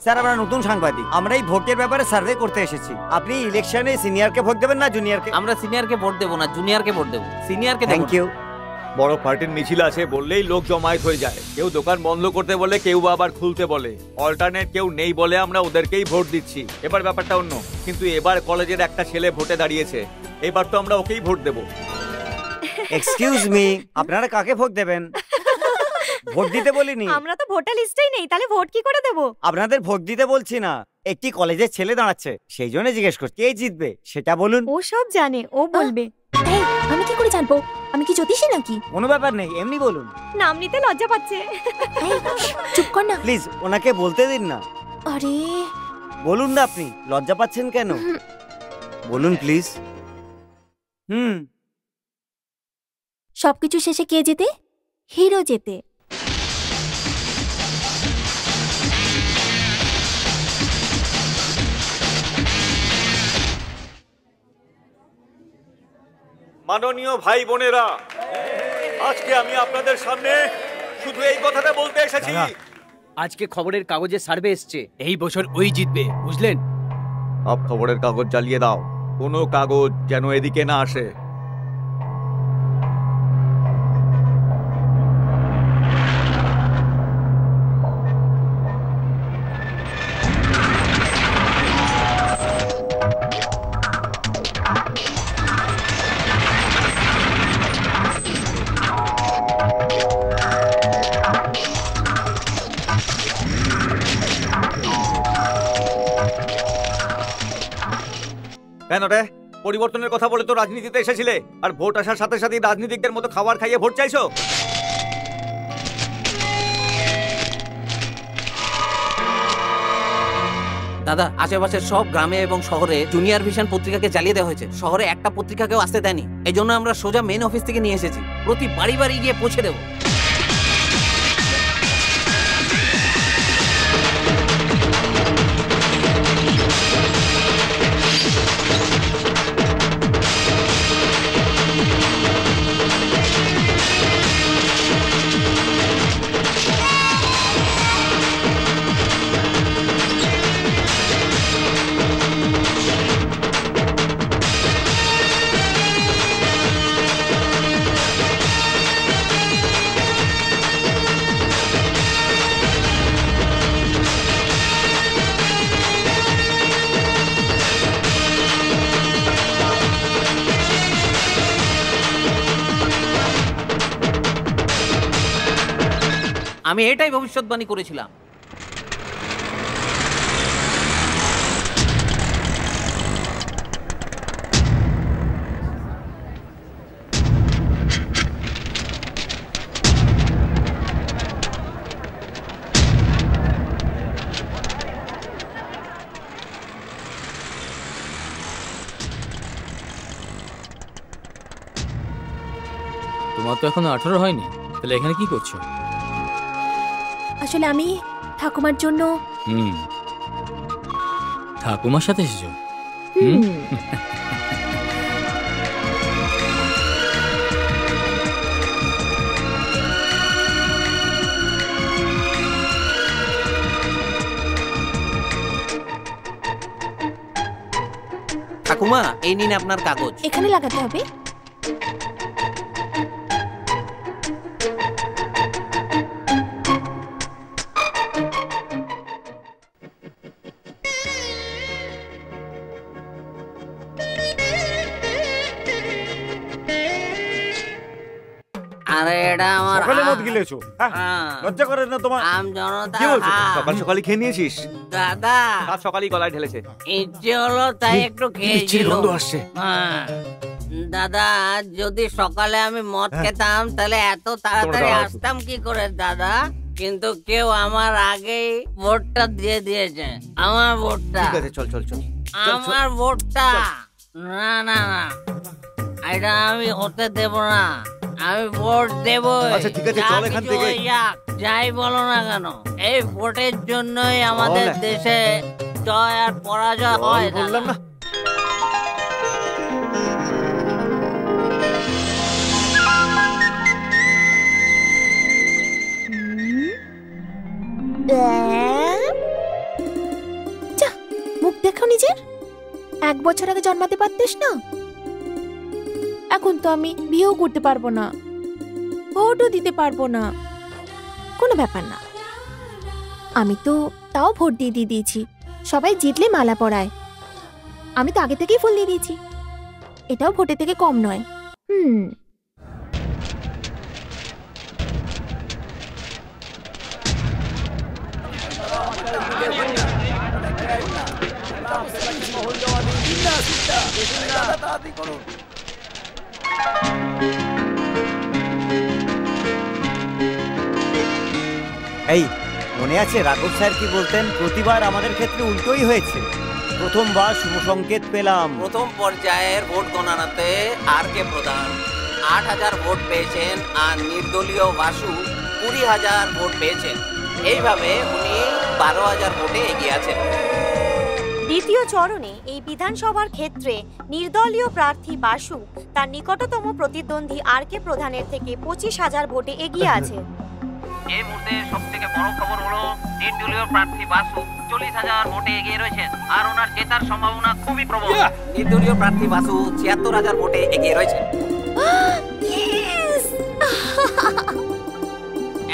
Sir আমরা নতুন সাংবাদিক, আমরা এই ভোটের ব্যাপারে সার্ভে করতে এসেছি। আপনি ইলেকশনে সিনিয়রকে ভোট দেবেন না জুনিয়রকে? আমরা সিনিয়রকে ভোট দেবো না, জুনিয়রকে ভোট দেবো। সিনিয়রকে। Thank you. বড় পার্টির মিছিল আছে বললেই লোক জমায়েত হয়ে যায়, কেউ দোকান বন্ধ করতে বলে, কেউ আবার খুলতে বলে। অল্টারনেট কেউ নেই বলে আমরা ওদেরকেই ভোট দিচ্ছি। এবার ব্যাপারটা অন্য, কিন্তু এবার কলেজের একটা ছেলে ভোটে দাঁড়িয়েছে, এবার তো আমরা ওকেই ভোট দেবো। এক্সকিউজ মি, আপনারা কাকে ভোট দেবেন? ভোট দিতে বলিনি। আমরা তো ভোটার লিস্টেই নেই, তাহলে ভোট কি করে দেব? আপনাদের ভোট দিতে বলছি না, একটি কলেজের ছেলে দাঁড়াচ্ছে, সেই জন্য জিজ্ঞেস করছি কে জিতবে সেটা বলুন। ও সব জানে, ও বলবে। এই আমি কি করে জানবো? আমি কি জ্যোতিষী নাকি? কোনো ব্যাপার নেই, এমনি বলুন। নাম নিতে লজ্জা পাচ্ছে। এই চুপ কর না প্লিজ, ওনাকে বলতে দিন না। আরে বলুন না, আপনি লজ্জা পাচ্ছেন কেন? বলুন প্লিজ। সবকিছু শেষে কে জেতে? হিরো জেতে। মাননীয় ভাই বোনেরা, আজকে আমি আপনাদের সামনে শুধু এই কথাটা বলতে এসেছি। আজকে খবরের কাগজে সার্ভে এসছে, এই বছর ওই জিতবে, বুঝলেন? সব খবরের কাগজ জ্বালিয়ে দাও, কোনো কাগজ যেন এদিকে না আসে। কেন রে, পরিবর্তনের কথা বলে তো রাজনীতিতে এসেছিলে, আর ভোট আসার সাথে সাথে রাজনীতিকদের মতো খাবার খাইয়ে ভোট চাইছো? দাদা, আশেপাশের সব গ্রামে এবং শহরে জুনিয়র ভিশন পত্রিকাকে জ্বালিয়ে দেওয়া হয়েছে, শহরে একটা পত্রিকাকেও আসতে দেয়নি। এই জন্য আমরা সোজা মেন অফিস থেকে নিয়ে এসেছি, প্রতি বাড়ি বাড়ি গিয়ে পৌঁছে দেবো। আমি এটাই ভবিষ্যৎবাণী করেছিলাম। তোমার তো এখনো 18 হয়নি, তাহলে এখানে কি করছো? আসলে আমি ঠাকুমার জন্য। ঠাকুমার সাথে এসেছো? ঠাকুমা, এই নিন আপনার কাগজ। এখানে লাগাতে হবে? আরে এটা আমার সকালে মত গিলেছো, লজ্জা করে না তোমার? আম জনতা। কি বলছো? সকাল সকালে খেয়ে নিয়েছিস? দাদা, রাত সকালেই গলায় ঢেলেছে। ইচ্ছে হলো তাই একটু খেয়েছিল। গন্ধ আসছে। দাদা, যদি সকালে আমি মদ খেতাম তাহলে এত তাড়াতাড়ি আসতাম কি করে দাদা? কিন্তু কেউ আমার আগেই ভোটটা দিয়ে দিয়েছে। আমার ভোটটা। ঠিক আছে, চল চল চল। আমার ভোটটা। না না না, এটা আমি হতে দেব না। আমি ভোট দেব। আচ্ছা ঠিক আছে, চল এখান থেকে। যাই বলো না কেন, এই ভোটের জন্যই আমাদের দেশে জয় আর পরাজয় হয়। বললাম না। দেখো নিজের, 1 বছর আগে জন্মাতে পারতিস না? এখন তো আমি বিয়েও করতে পারবো না, ভোটও দিতে পারবো না। কোনো ব্যাপার না, আমি তো তাও ভোট দিয়ে দিয়েছি। সবাই জিতলে মালা পরায়, আমি তো আগে থেকেই ফুল দিয়ে দিয়েছি। এটাও ভোটের থেকে কম নয়। এই মনে আছে রাঘব স্যার কি বলতেন? প্রতিবার আমাদের ক্ষেত্রে উল্টোই হয়েছে। প্রথমবার শুভ সংকেত পেলাম। প্রথম পর্যায়ের ভোট গণনাতে আর কে প্রধান 8,000 ভোট পেয়েছেন আর নির্দলীয় বাসু 20,000 ভোট পেয়েছেন। এইভাবে উনি 12,000 ভোটে এগিয়ে আছেন। দ্বিতীয় চরণে এই বিধানসভার ক্ষেত্রে নির্দলীয় প্রার্থী বাসু তার নিকটতম প্রতিদ্বন্দ্বী আর কে প্রধানের থেকে 25,000 ভোটে এগিয়ে আছে। এই মুহূর্তে সবথেকে বড় খবর হলো নির্দলীয় প্রার্থী বাসু 40,000 ভোটে এগিয়ে রয়েছেন আর ওনার জেতার সম্ভাবনা খুবই প্রবল। নির্দলীয় প্রার্থী বাসু 76,000 ভোটে এগিয়ে রয়েছেন।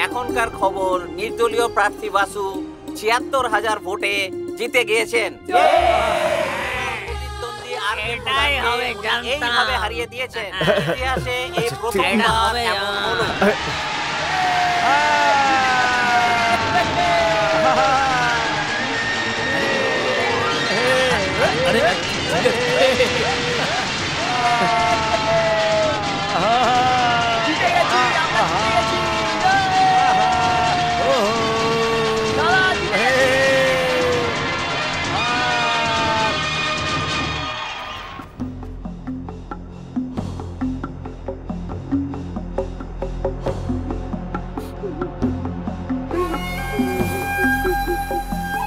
এখনকার খবর নির্দলীয় প্রার্থী বাসু 76,000 ভোটে জিতে গিয়েছেন। এইভাবে হারিয়ে দিয়েছেন। ইতিহাসে এই প্রথমবার এমন হলো।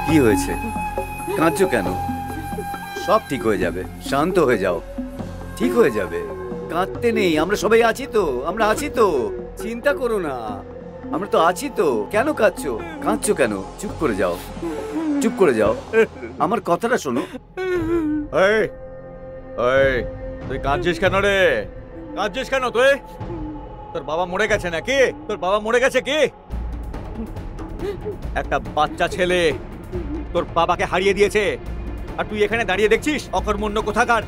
কি হয়েছে? কাঁদছো কেন? সব ঠিক হয়ে যাবে, শান্ত হয়ে যাও, ঠিক হয়ে যাবে। কাঁদতে নেই, আমরা সবাই আছি তো, আমরা আছি তো, চিন্তা করো না, আমরা তো আছি তো। কেন কাঁদছো? কাঁদছো কেন? চুপ করে যাও, চুপ করে যাও, আমার কথাটা শোনো। তুই কাঁদছিস কেন রে? কাঁদছিস কেন তুই? তোর বাবা মরে গেছে নাকি? তোর বাবা মরে গেছে কি? একটা বাচ্চা ছেলে তোর বাবাকে হারিয়ে দিয়েছে আর তুই এখানে দাঁড়িয়ে দেখছিস? অকর্মণ্য কোথাকার।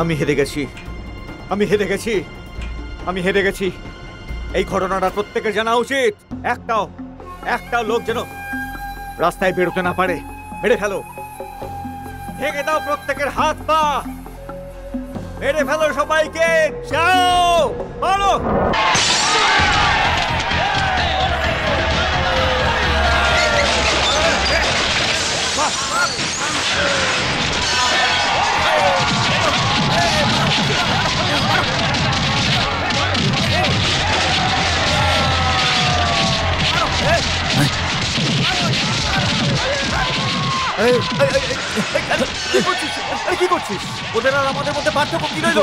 আমি হেরে গেছি, আমি হেরে গেছি, আমি হেরে গেছি। এই ঘটনাটা প্রত্যেকের জানা উচিত। একটাও লোক যেন রাস্তায় বেরোতে না পারে। মেরে ফেলো, ভেঙে দাও প্রত্যেকের হাত পা, মেরে ফেলো সবাইকে। যাও, বলো। কি করছিস? ওদের আর আমাদের মধ্যে পার্থক্য কি রইল?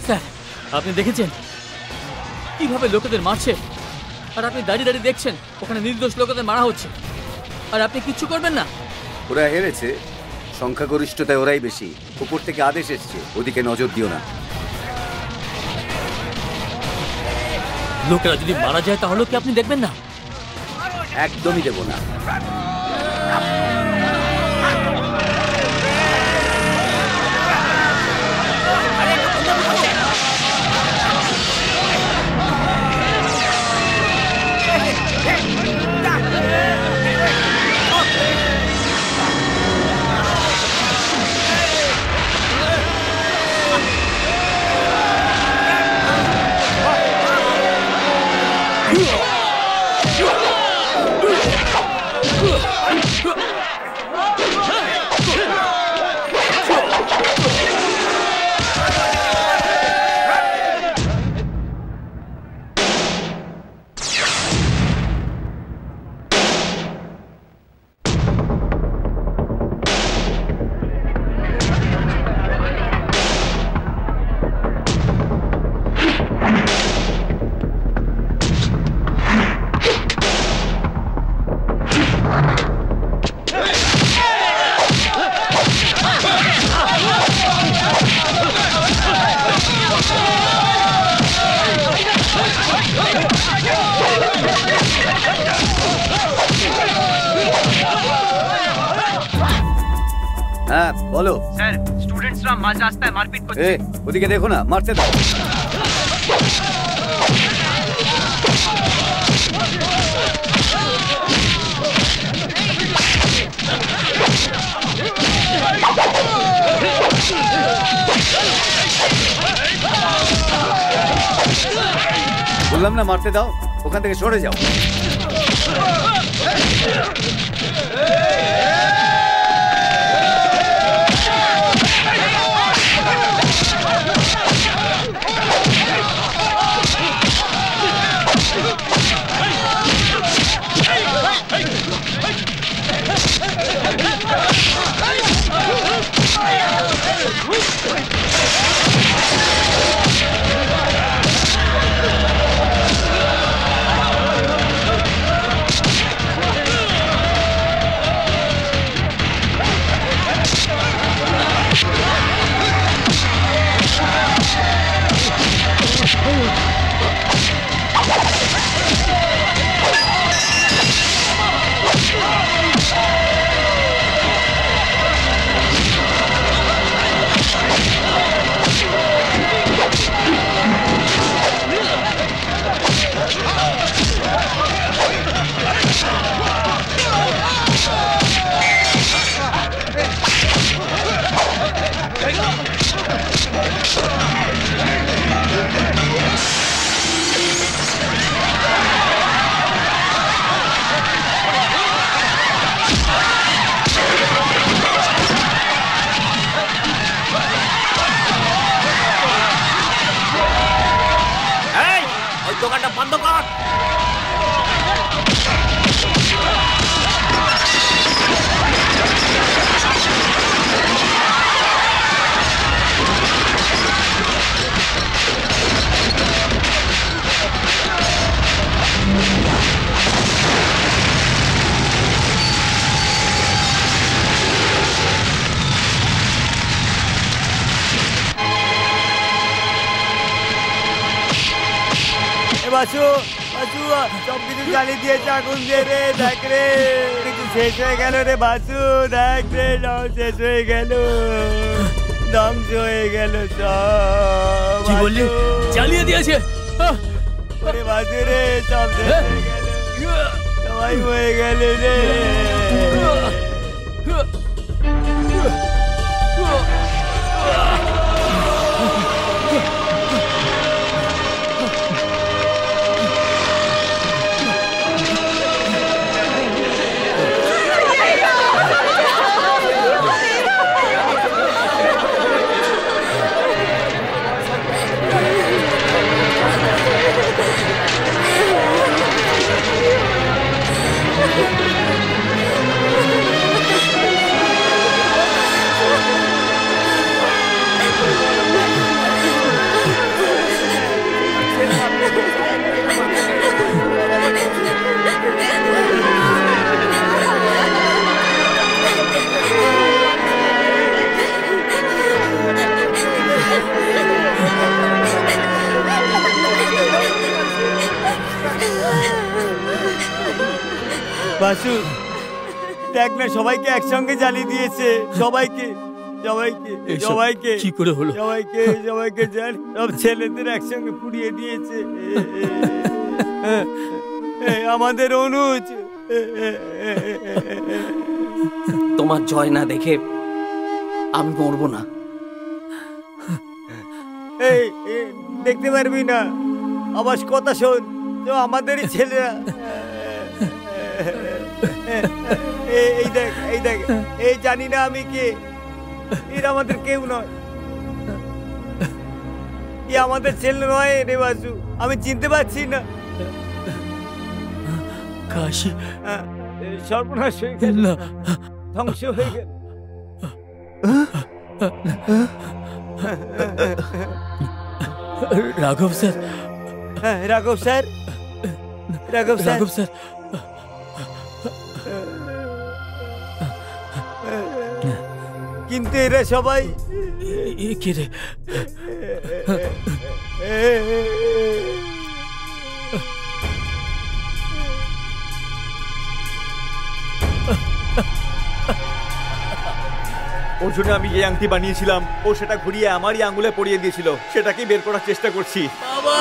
স্যার, আপনি দেখেছেন কিভাবে লোকেদের মারছে আর আপনি দাঁড়িয়ে দাঁড়িয়ে দেখছেন ওখানে নির্দোষ লোকেদের মারা হচ্ছে আর আপনি কিচ্ছু করবেন না? ওরা হেরেছে, সংখ্যাগরিষ্ঠতায় ওরাই বেশি। উপর থেকে আদেশ এসছে, ওদিকে নজর দিও না। লোকেরা যদি মারা যায় তাহলে কি আপনি দেখবেন না? একদমই দেব না। হ্যাঁ বলো। স্যার স্টুডেন্টসরা মাঝ রাস্তায় মারপিট করছে। ওদিকে দেখো না, মারতে দাও। বললাম না মারতে দাও, ওখান থেকে সরে যাও। দোকানটা বন্ধ কর। বাসু বাসু সব কিছু জ্বালিয়ে দিয়েছে আগুন দিয়ে রে। দেখ রে কিছু শেষ হয়ে গেল রে বাসু। দেখ রে সব শেষ হয়ে গেল, ধ্বংস হয়ে গেল সব। কি বললি? জ্বালিয়ে দিয়েছে? ওরে বাসু রে সব শেষ হয়ে গেল, সবাই হয়ে গেল রে। বাসু দেখ না, সবাইকে একসঙ্গে জ্বালিয়ে দিয়েছে। সবাইকে সবাইকে সবাইকে কি করে হলো? সবাইকে সবাইকে সব ছেলেদের একসঙ্গে পুড়িয়ে দিয়েছে। আমাদের অনুজ। তোমার জয় না দেখে আমি মরবো না। এই দেখতে পারবি না, আবার কথা শোন, তো আমাদেরই ছেলেরা। এই দেখ এই দেখ, এই জানি না আমি কে, এরা আমাদের কেউ নয়, এ আমাদের ছেলে নয় রে বাসু। আমি চিনতে পারছি না। কাশি সর্বনাশ হয়ে গেল, ধ্বংস হয়ে গেল। রাঘব স্যার। হ্যাঁ রাঘব স্যার, রাঘব স্যার, রাঘব স্যার। কিন্তু এরা সবাই কে রে? ওর জন্য আমি যে আংটি বানিয়েছিলাম ও সেটা ঘুরিয়ে আমারই আঙুলে পরিয়ে দিয়েছিল, সেটাকেই বের করার চেষ্টা করছি। বাবা